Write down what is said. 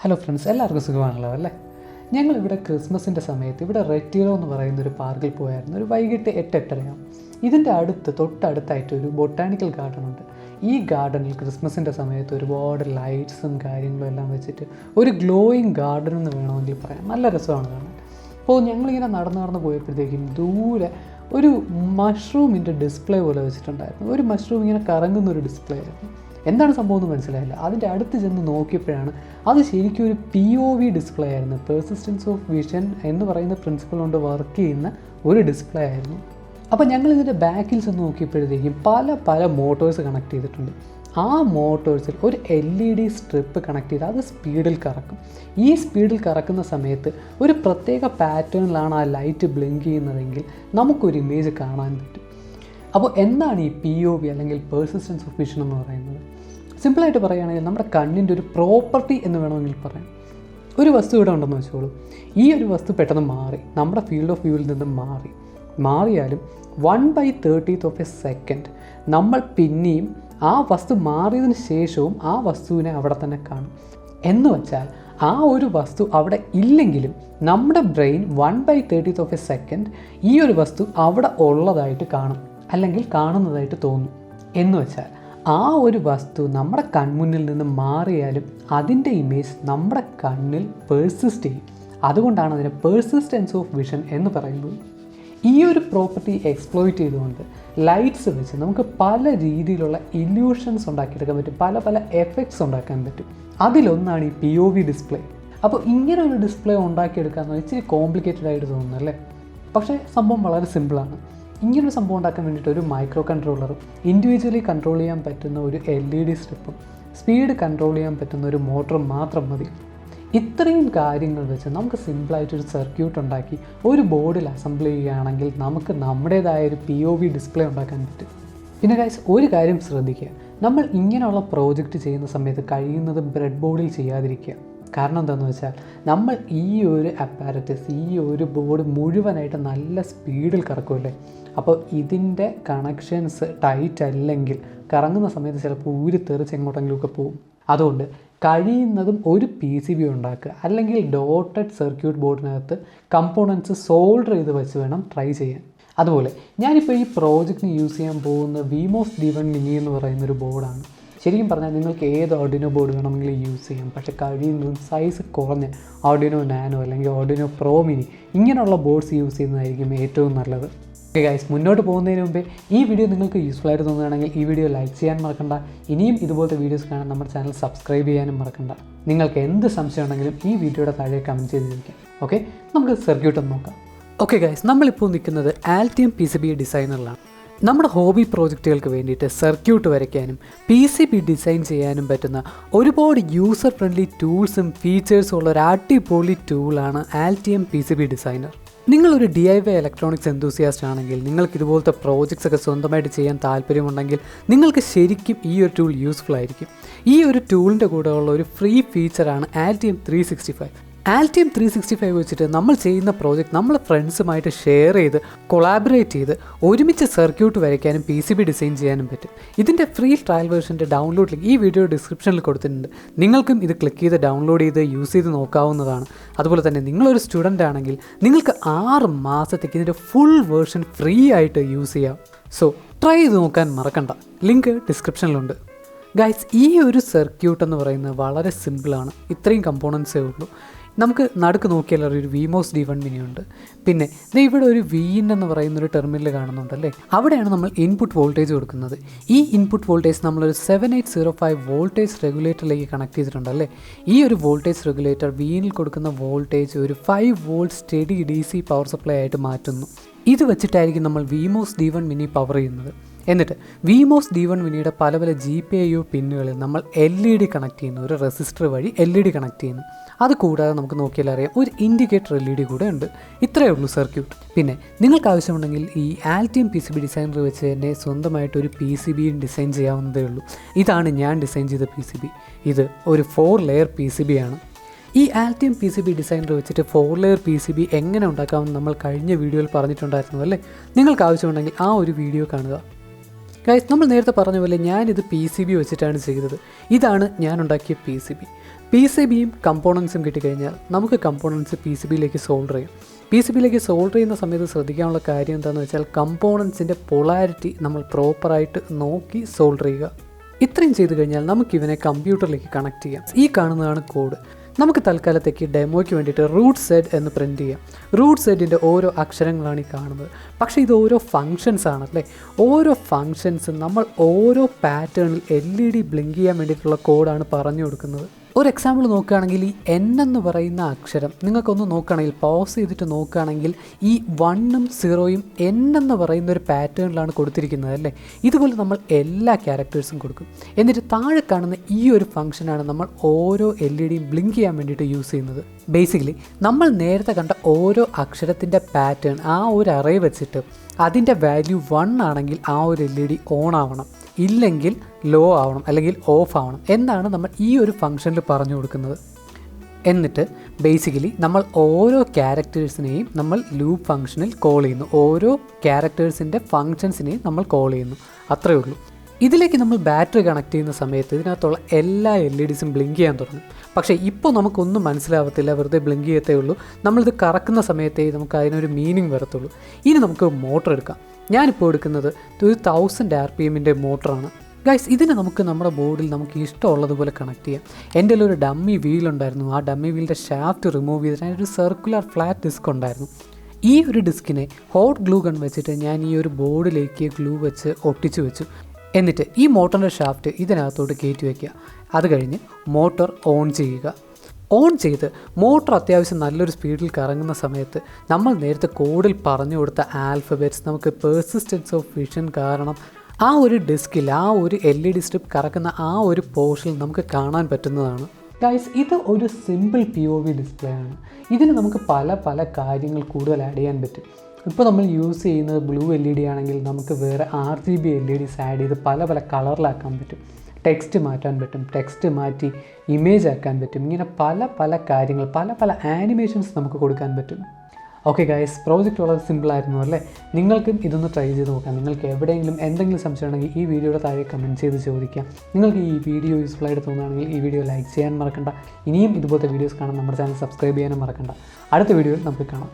Hello friends, എല്ലാവർക്കും സുഖമാണല്ലോ അല്ലേ? ഞങ്ങളിവിടെ ക്രിസ്മസിൻ്റെ സമയത്ത് ഇവിടെ റെറ്റീറോ എന്ന് പറയുന്നൊരു പാർക്കിൽ പോയായിരുന്നു. ഒരു വൈകിട്ട് 8-8:30 ഇതിൻ്റെ തൊട്ടടുത്തായിട്ട് ഒരു ബൊട്ടാണിക്കൽ ഗാർഡൻ ഉണ്ട്. ഈ ഗാർഡനിൽ ക്രിസ്മസിൻ്റെ സമയത്ത് ഒരുപാട് ലൈറ്റ്സും കാര്യങ്ങളും എല്ലാം വെച്ചിട്ട് ഒരു ഗ്ലോയിങ് ഗാർഡൻ എന്ന് വേണമെങ്കിൽ പറയാം. നല്ല രസമാണ് കാണാൻ. അപ്പോൾ ഞങ്ങളിങ്ങനെ നടന്ന് പോയപ്പോഴത്തേക്കും ദൂരെ ഒരു മഷ്റൂമിൻ്റെ ഡിസ്പ്ലേ പോലെ വെച്ചിട്ടുണ്ടായിരുന്നു. ഒരു മഷ്റൂം ഇങ്ങനെ കറങ്ങുന്നൊരു ഡിസ്പ്ലേ ആയിരുന്നു. എന്താണ് സംഭവം എന്ന് മനസ്സിലായില്ല. അതിൻ്റെ അടുത്ത് ചെന്ന് നോക്കിയപ്പോഴാണ് അത് ശരിക്കും ഒരു POV ഡിസ്പ്ലേ ആയിരുന്നു. പെർസിസ്റ്റൻസ് ഓഫ് വിഷൻ എന്ന് പറയുന്ന പ്രിൻസിപ്പിൾ കൊണ്ട് വർക്ക് ചെയ്യുന്ന ഒരു ഡിസ്പ്ലേ ആയിരുന്നു. അപ്പോൾ ഞങ്ങളിതിൻ്റെ ബാക്കിൽ ചെന്ന് നോക്കിയപ്പോഴത്തേക്കും പല മോട്ടോഴ്സ് കണക്ട് ചെയ്തിട്ടുണ്ട്. ആ മോട്ടോഴ്സിൽ ഒരു LED സ്ട്രിപ്പ് കണക്ട് ചെയ്ത് അത് സ്പീഡിൽ കറക്കും. ഈ സ്പീഡിൽ കറക്കുന്ന സമയത്ത് ഒരു പ്രത്യേക പാറ്റേണിലാണ് ആ ലൈറ്റ് ബ്ലിങ്ക് ചെയ്യുന്നതെങ്കിൽ നമുക്കൊരു ഇമേജ് കാണാൻ പറ്റും. അപ്പോൾ എന്താണ് ഈ POV അല്ലെങ്കിൽ പെർസിസ്റ്റൻസ് ഓഫ് വിഷൻ എന്ന് പറയുന്നത്? സിമ്പിളായിട്ട് പറയുകയാണെങ്കിൽ നമ്മുടെ കണ്ണിൻ്റെ ഒരു പ്രോപ്പർട്ടി എന്ന് വേണമെങ്കിൽ പറയാം. ഒരു വസ്തു ഇവിടെ ഉണ്ടെന്ന് വെച്ചോളൂ. ഈ ഒരു വസ്തു പെട്ടെന്ന് മാറി നമ്മുടെ ഫീൽഡ് ഓഫ് വ്യൂവിൽ നിന്ന് മാറിയാലും 1/30 സെക്കൻഡ് നമ്മൾ പിന്നെയും ആ വസ്തു മാറിയതിന് ശേഷവും ആ വസ്തുവിനെ അവിടെ തന്നെ കാണും. എന്ന് വെച്ചാൽ ആ ഒരു വസ്തു അവിടെ ഇല്ലെങ്കിലും നമ്മുടെ ബ്രെയിൻ 1/30 സെക്കൻഡ് ഈ ഒരു വസ്തു അവിടെ ഉള്ളതായിട്ട് കാണും, അല്ലെങ്കിൽ കാണുന്നതായിട്ട് തോന്നും. എന്ന് വെച്ചാൽ ആ ഒരു വസ്തു നമ്മുടെ കൺമുന്നിൽ നിന്ന് മാറിയാലും അതിൻ്റെ ഇമേജ് നമ്മുടെ കണ്ണിൽ പെർസിസ്റ്റ് ചെയ്യും. അതുകൊണ്ടാണ് അതിനെ പെർസിസ്റ്റൻസ് ഓഫ് വിഷൻ എന്ന് പറയുന്നത്. ഈ ഒരു പ്രോപ്പർട്ടി എക്സ്പ്ലോയിറ്റ് ചെയ്തുകൊണ്ട് ലൈറ്റ്സ് വെച്ച് നമുക്ക് പല രീതിയിലുള്ള ഇല്യൂഷൻസ് ഉണ്ടാക്കിയെടുക്കാൻ പറ്റും, പല എഫക്ട്സ് ഉണ്ടാക്കാൻ പറ്റും. അതിലൊന്നാണ് ഈ POV ഡിസ്പ്ലേ. അപ്പോൾ ഇങ്ങനെ ഒരു ഡിസ്പ്ലേ ഉണ്ടാക്കിയെടുക്കാമെന്ന് ഇച്ചിരി കോംപ്ലിക്കേറ്റഡ് ആയിട്ട് തോന്നുന്നു അല്ലേ? പക്ഷേ സംഭവം വളരെ സിമ്പിളാണ്. ഇങ്ങനൊരു സംഭവം ഉണ്ടാക്കാൻ വേണ്ടിയിട്ട് ഒരു മൈക്രോ കൺട്രോളറും ഇൻഡിവിജ്വലി കൺട്രോൾ ചെയ്യാൻ പറ്റുന്ന ഒരു LED സ്ട്രിപ്പും സ്പീഡ് കൺട്രോൾ ചെയ്യാൻ പറ്റുന്ന ഒരു മോട്ടറും മാത്രം മതി. ഇത്രയും കാര്യങ്ങൾ വെച്ച് നമുക്ക് സിമ്പിളായിട്ടൊരു സർക്യൂട്ട് ഉണ്ടാക്കി ഒരു ബോർഡിൽ അസംബിൾ ചെയ്യുകയാണെങ്കിൽ നമുക്ക് നമ്മുടേതായ ഒരു POV ഡിസ്പ്ലേ ഉണ്ടാക്കാൻ പറ്റും. പിന്നെ ഗൈസ്, ഒരു കാര്യം ശ്രദ്ധിക്കുക, നമ്മൾ ഇങ്ങനെയുള്ള പ്രോജക്റ്റ് ചെയ്യുന്ന സമയത്ത് കഴിയുന്നത് ബ്രെഡ് ബോർഡിൽ ചെയ്യാതിരിക്കുക. കാരണം എന്താണെന്ന് വെച്ചാൽ നമ്മൾ ഈ ഒരു അപ്പാരറ്റസ്, ഈ ഒരു ബോർഡ് മുഴുവനായിട്ട് നല്ല സ്പീഡിൽ കറക്കുമല്ലേ. അപ്പോൾ ഇതിൻ്റെ കണക്ഷൻസ് ടൈറ്റ് അല്ലെങ്കിൽ കറങ്ങുന്ന സമയത്ത് ചിലപ്പോൾ തെറിച്ച് എങ്ങോട്ടെങ്കിലുമൊക്കെ പോകും. അതുകൊണ്ട് കഴിയുന്നതും ഒരു PCB ഉണ്ടാക്കുക, അല്ലെങ്കിൽ ഡോട്ടഡ് സർക്യൂട്ട് ബോർഡിനകത്ത് കമ്പോണൻറ്റ്സ് സോൾഡർ ചെയ്ത് വെച്ച് വേണം ട്രൈ ചെയ്യാൻ. അതുപോലെ ഞാനിപ്പോൾ ഈ പ്രോജക്റ്റിന് യൂസ് ചെയ്യാൻ പോകുന്ന VMOS D1 Mini എന്ന് പറയുന്നൊരു ബോർഡാണ്. ശരിക്കും പറഞ്ഞാൽ നിങ്ങൾക്ക് ഏത് Arduino ബോർഡ് വേണമെങ്കിലും യൂസ് ചെയ്യാം. പക്ഷേ കഴിയുന്നതും സൈസ് കുറഞ്ഞ Arduino Nano അല്ലെങ്കിൽ Arduino Pro Mini ഇങ്ങനെയുള്ള ബോർഡ്സ് യൂസ് ചെയ്യുന്നതായിരിക്കും ഏറ്റവും നല്ലത്. ഓക്കെ ഗൈസ്, മുന്നോട്ട് പോകുന്നതിന് മുമ്പേ ഈ വീഡിയോ നിങ്ങൾക്ക് യൂസ്ഫുൾ ആയിട്ട് തോന്നുകയാണെങ്കിൽ ഈ വീഡിയോ ലൈക്ക് ചെയ്യാൻ മറക്കണ്ട. ഇനിയും ഇതുപോലത്തെ വീഡിയോസ് കാണാൻ നമ്മുടെ ചാനൽ സബ്സ്ക്രൈബ് ചെയ്യാനും മറക്കണ്ട. നിങ്ങൾക്ക് എന്ത് സംശയം ഉണ്ടെങ്കിലും ഈ വീഡിയോയുടെ താഴെ കമൻറ്റ് ചെയ്തിരിക്കാം. ഓക്കെ, നമുക്ക് സർക്യൂട്ട് ഒന്ന് നോക്കാം. ഓക്കെ ഗൈസ്, നമ്മളിപ്പോൾ നിൽക്കുന്നത് Altium PCB ഡിസൈനറിലാണ്. നമ്മുടെ ഹോബി പ്രോജക്റ്റുകൾക്ക് വേണ്ടിയിട്ട് സർക്യൂട്ട് വരയ്ക്കാനും PCB ഡിസൈൻ ചെയ്യാനും പറ്റുന്ന ഒരുപാട് യൂസർ ഫ്രണ്ട്ലി ടൂൾസും ഫീച്ചേഴ്സും ഉള്ള ഒരു അടിപൊളി ടൂളാണ് Altium PCB ഡിസൈനർ. നിങ്ങളൊരു DIY ഇലക്ട്രോണിക്സ് എന്തൂസിയാസ്റ്റ് ആണെങ്കിൽ, നിങ്ങൾക്ക് ഇതുപോലത്തെ പ്രോജക്ട്സ് ഒക്കെ സ്വന്തമായിട്ട് ചെയ്യാൻ താല്പര്യമുണ്ടെങ്കിൽ നിങ്ങൾക്ക് ശരിക്കും ഈ ഒരു ടൂൾ യൂസ്ഫുൾ ആയിരിക്കും. ഈ ഒരു ടൂളിൻ്റെ കൂടെ ഉള്ള ഒരു ഫ്രീ ഫീച്ചറാണ് Altium 365. Altium 365 വെച്ചിട്ട് നമ്മൾ ചെയ്യുന്ന പ്രോജക്റ്റ് നമ്മൾ ഫ്രണ്ട്സുമായിട്ട് ഷെയർ ചെയ്ത് കൊളാബറേറ്റ് ചെയ്ത് ഒരുമിച്ച് സർക്യൂട്ട് വരയ്ക്കാനും PCB ഡിസൈൻ ചെയ്യാനും പറ്റും. ഇതിൻ്റെ ഫ്രീ ട്രയൽ വേർഷൻ്റെ ഡൗൺലോഡ് ലിങ്ക് ഈ വീഡിയോ ഡിസ്ക്രിപ്ഷനിൽ കൊടുത്തിട്ടുണ്ട്. നിങ്ങൾക്കും ഇത് ക്ലിക്ക് ചെയ്ത് ഡൗൺലോഡ് ചെയ്ത് യൂസ് ചെയ്ത് നോക്കാവുന്നതാണ്. അതുപോലെ തന്നെ നിങ്ങളൊരു സ്റ്റുഡൻ്റ് ആണെങ്കിൽ നിങ്ങൾക്ക് 6 മാസത്തേക്ക് ഇതിൻ്റെ ഫുൾ വേർഷൻ ഫ്രീ ആയിട്ട് യൂസ് ചെയ്യാം. സോ ട്രൈ ചെയ്ത് നോക്കാൻ മറക്കണ്ട. ലിങ്ക് ഡിസ്ക്രിപ്ഷനിലുണ്ട്. ഗൈസ്, ഈ ഒരു സർക്യൂട്ട് എന്ന് പറയുന്നത് വളരെ സിമ്പിളാണ്. ഇത്രയും കമ്പോണൻസേ ഉള്ളൂ. നമുക്ക് നടുക്ക് നോക്കിയാൽ ഒരു VMOS D1 Mini ഉണ്ട്. പിന്നെ ഇവിടെ ഒരു VIN എന്ന് പറയുന്നൊരു ടെർമിനൽ കാണുന്നുണ്ടല്ലേ, അവിടെയാണ് നമ്മൾ ഇൻപുട്ട് വോൾട്ടേജ് കൊടുക്കുന്നത്. ഈ ഇൻപുട്ട് വോൾട്ടേജ് നമ്മളൊരു 7805 വോൾട്ടേജ് റെഗുലേറ്ററിലേക്ക് കണക്ട് ചെയ്തിട്ടുണ്ടല്ലേ. ഈ ഒരു വോൾട്ടേജ് റെഗുലേറ്റർ VINൽ കൊടുക്കുന്ന വോൾട്ടേജ് ഒരു 5 volt study DC power supply ആയിട്ട് മാറ്റുന്നു. ഇത് വെച്ചിട്ടായിരിക്കും നമ്മൾ VMOS D1 Mini പവർ ചെയ്യുന്നത്. എന്നിട്ട് VMOS D1 Miniയുടെ പല GPIO പിന്നുകളിൽ നമ്മൾ LED കണക്ട് ചെയ്യുന്നു. ഒരു റെസിസ്റ്റർ വഴി LED കണക്ട് ചെയ്യുന്നു. അതുകൂടാതെ നമുക്ക് നോക്കിയാൽ അറിയാം ഒരു ഇൻഡിക്കേറ്റർ LED കൂടെ ഉണ്ട്. ഇത്രയേ ഉള്ളൂ സർക്യൂട്ട്. പിന്നെ നിങ്ങൾക്ക് ആവശ്യമുണ്ടെങ്കിൽ ഈ Altium PCB ഡിസൈനർ വെച്ച് തന്നെ സ്വന്തമായിട്ട് ഒരു PCB ഡിസൈൻ ചെയ്യാവുന്നതേ ഉള്ളൂ. ഇതാണ് ഞാൻ ഡിസൈൻ ചെയ്ത PCB. ഇത് ഒരു 4 ലെയർ PCB ആണ്. ഈ Altium PCB ഡിസൈനർ വെച്ചിട്ട് 4 ലെയർ PCB എങ്ങനെ ഉണ്ടാക്കാമെന്ന് നമ്മൾ കഴിഞ്ഞ വീഡിയോയിൽ പറഞ്ഞിട്ടുണ്ടായിരുന്നു അല്ലേ? നിങ്ങൾക്ക് ആവശ്യമുണ്ടെങ്കിൽ ആ ഒരു വീഡിയോ കാണുക. ഗൈസ്, നമ്മൾ നേരത്തെ പറഞ്ഞ പോലെ ഞാനിത് PCB വെച്ചിട്ടാണ് ചെയ്തത്. ഇതാണ് ഞാൻ ഉണ്ടാക്കിയ PCB. PCBയും കമ്പോണൻസും കിട്ടിക്കഴിഞ്ഞാൽ നമുക്ക് കമ്പോണൻസ് PCBയിലേക്ക് സോൾഡർ ചെയ്യാം. PCBയിലേക്ക് സോൾഡർ ചെയ്യുന്ന സമയത്ത് ശ്രദ്ധിക്കാനുള്ള കാര്യം എന്താണെന്ന് വെച്ചാൽ കമ്പോണൻസിൻ്റെ പൊളാരിറ്റി നമ്മൾ പ്രോപ്പറായിട്ട് നോക്കി സോൾഡർ ചെയ്യുക. ഇത്രയും ചെയ്ത് കഴിഞ്ഞാൽ നമുക്കിവനെ കമ്പ്യൂട്ടറിലേക്ക് കണക്ട് ചെയ്യാം. ഈ കാണുന്നതാണ് കോഡ്. നമുക്ക് തൽക്കാലത്തേക്ക് ഡെമോയ്ക്ക് വേണ്ടിയിട്ട് റൂട്ട് സെഡ് എന്ന് പ്രിൻറ്റ് ചെയ്യാം. റൂട്ട് സെഡിൻ്റെ ഓരോ അക്ഷരങ്ങളാണ് ഈ കാണുന്നത്. പക്ഷേ ഇത് ഓരോ ഫങ്ഷൻസ് ആണല്ലേ. ഓരോ ഫങ്ഷൻസും നമ്മൾ ഓരോ പാറ്റേണിൽ LED ബ്ലിങ്ക് ചെയ്യാൻ വേണ്ടിയിട്ടുള്ള കോഡാണ് പറഞ്ഞു കൊടുക്കുന്നത്. ഒരു എക്സാമ്പിൾ നോക്കുകയാണെങ്കിൽ ഈ N എന്ന് പറയുന്ന അക്ഷരം നിങ്ങൾക്കൊന്ന് നോക്കുകയാണെങ്കിൽ പോസ് ചെയ്തിട്ട് നോക്കുകയാണെങ്കിൽ ഈ 1ഉം 0യും N എന്ന് പറയുന്ന ഒരു പാറ്റേണിലാണ് കൊടുത്തിരിക്കുന്നത് അല്ലേ. ഇതുപോലെ നമ്മൾ എല്ലാ ക്യാരക്ടേഴ്സും കൊടുക്കും. എന്നിട്ട് താഴെ കാണുന്ന ഈ ഒരു ഫംഗ്ഷനാണ് നമ്മൾ ഓരോ LEDയും ബ്ലിങ്ക് ചെയ്യാൻ വേണ്ടിയിട്ട് യൂസ് ചെയ്യുന്നത്. ബേസിക്കലി നമ്മൾ നേരത്തെ കണ്ട ഓരോ അക്ഷരത്തിൻ്റെ പാറ്റേൺ ആ ഒരു അറേ വെച്ചിട്ട് അതിൻ്റെ വാല്യൂ 1 ആണെങ്കിൽ ആ ഒരു LED ഓൺ ആവണം, ഇല്ലെങ്കിൽ ലോ ആവണം അല്ലെങ്കിൽ ഓഫ് ആവണം എന്നാണ് നമ്മൾ ഈ ഒരു ഫംഗ്ഷനിൽ പറഞ്ഞു കൊടുക്കുന്നത്. എന്നിട്ട് ബേസിക്കലി നമ്മൾ ഓരോ ക്യാരക്ടേഴ്സിനെയും നമ്മൾ ലൂപ്പ് ഫംഗ്ഷനിൽ കോൾ ചെയ്യുന്നു. ഓരോ ക്യാരക്ടേഴ്സിൻ്റെ ഫങ്ഷൻസിനെയും നമ്മൾ കോൾ ചെയ്യുന്നു. അത്രയേ ഉള്ളൂ. ഇതിലേക്ക് നമ്മൾ ബാറ്ററി കണക്ട് ചെയ്യുന്ന സമയത്ത് ഇതിനകത്തുള്ള എല്ലാ LEDസും ബ്ലിങ്ക് ചെയ്യാൻ തുടങ്ങും. പക്ഷേ ഇപ്പോൾ നമുക്കൊന്നും മനസ്സിലാവത്തില്ല, വെറുതെ ബ്ലിങ്ക് ചെയ്യത്തേ ഉള്ളൂ. നമ്മളിത് കറക്കുന്ന സമയത്തേ നമുക്ക് അതിനൊരു മീനിങ് വരത്തുള്ളൂ. ഇനി നമുക്ക് മോട്ടർ എടുക്കാം. ഞാനിപ്പോൾ എടുക്കുന്നത് 1000 RPMൻ്റെ മോട്ടറാണ്. ഗൈസ്, ഇതിന് നമുക്ക് നമ്മുടെ ബോർഡിൽ നമുക്ക് ഇഷ്ടമുള്ളതുപോലെ കണക്ട് ചെയ്യാം. എൻ്റെ ഒരു ഡമ്മി വീലുണ്ടായിരുന്നു. ആ ഡമ്മി വീലിൻ്റെ ഷാഫ്റ്റ് റിമൂവ് ചെയ്തിട്ട് അതിനൊരു സർക്കുലർ ഫ്ലാറ്റ് ഡിസ്ക് ഉണ്ടായിരുന്നു. ഈ ഒരു ഡിസ്കിനെ ഹോട്ട് ഗ്ലൂ ഗൺ വെച്ചിട്ട് ഞാൻ ഈ ഒരു ബോർഡിലേക്ക് ഗ്ലൂ വെച്ച് ഒട്ടിച്ചു വെച്ചു. എന്നിട്ട് ഈ മോട്ടറിൻ്റെ ഷാഫ്റ്റ് ഇതിനകത്തോട്ട് കയറ്റി വയ്ക്കുക. അത് കഴിഞ്ഞ് മോട്ടർ ഓൺ ചെയ്യുക. ഓൺ ചെയ്ത് മോട്ടർ അത്യാവശ്യം നല്ലൊരു സ്പീഡിൽ കറങ്ങുന്ന സമയത്ത് നമ്മൾ നേരത്തെ കോഡിൽ പറഞ്ഞു കൊടുത്ത ആൽഫബറ്റ്സ് നമുക്ക് പെർസിസ്റ്റൻസ് ഓഫ് വിഷൻ കാരണം ആ ഒരു ഡിസ്കിൽ ആ ഒരു LED സ്ട്രിപ്പ് കറക്കുന്ന ആ ഒരു പോർഷനിൽ നമുക്ക് കാണാൻ പറ്റുന്നതാണ്. ഗൈസ്, ഇത് ഒരു സിമ്പിൾ POV ഡിസ്പ്ലേ ആണ്. ഇതിന് നമുക്ക് പല പല കാര്യങ്ങൾ കൂടുതൽ ആഡ് ചെയ്യാൻ പറ്റും. ഇപ്പോൾ നമ്മൾ യൂസ് ചെയ്യുന്നത് ബ്ലൂ LED ആണെങ്കിൽ നമുക്ക് വേറെ RGB LEDs ആഡ് ചെയ്ത് പല പല കളറിലാക്കാൻ പറ്റും. ടെക്സ്റ്റ് മാറ്റാൻ പറ്റും, ടെക്സ്റ്റ് മാറ്റി ഇമേജ് ആക്കാൻ പറ്റും. ഇങ്ങനെ പല പല കാര്യങ്ങൾ, പല പല ആനിമേഷൻസ് നമുക്ക് കൊടുക്കാൻ പറ്റും. ഓക്കെ ഗൈസ്, പ്രോജക്റ്റ് വളരെ സിമ്പിളായിരുന്നു അല്ലേ. നിങ്ങൾക്കും ഇതൊന്ന് ട്രൈ ചെയ്ത് നോക്കാം. നിങ്ങൾക്ക് എവിടെയെങ്കിലും എന്തെങ്കിലും സംശയം ഉണ്ടെങ്കിൽ ഈ വീഡിയോയുടെ താഴെ കമൻറ്റ് ചെയ്ത് ചോദിക്കാം. നിങ്ങൾക്ക് ഈ വീഡിയോ യൂസ്ഫുൾ ആയിട്ട് തോന്നുകയാണെങ്കിൽ ഈ വീഡിയോ ലൈക്ക് ചെയ്യാൻ മറക്കണ്ട. ഇനിയും ഇതുപോലത്തെ വീഡിയോസ് കാണാൻ നമ്മുടെ ചാനൽ സബ്സ്ക്രൈബ് ചെയ്യാനും മറക്കണ്ട. അടുത്ത വീഡിയോയിൽ നമുക്ക് കാണാം.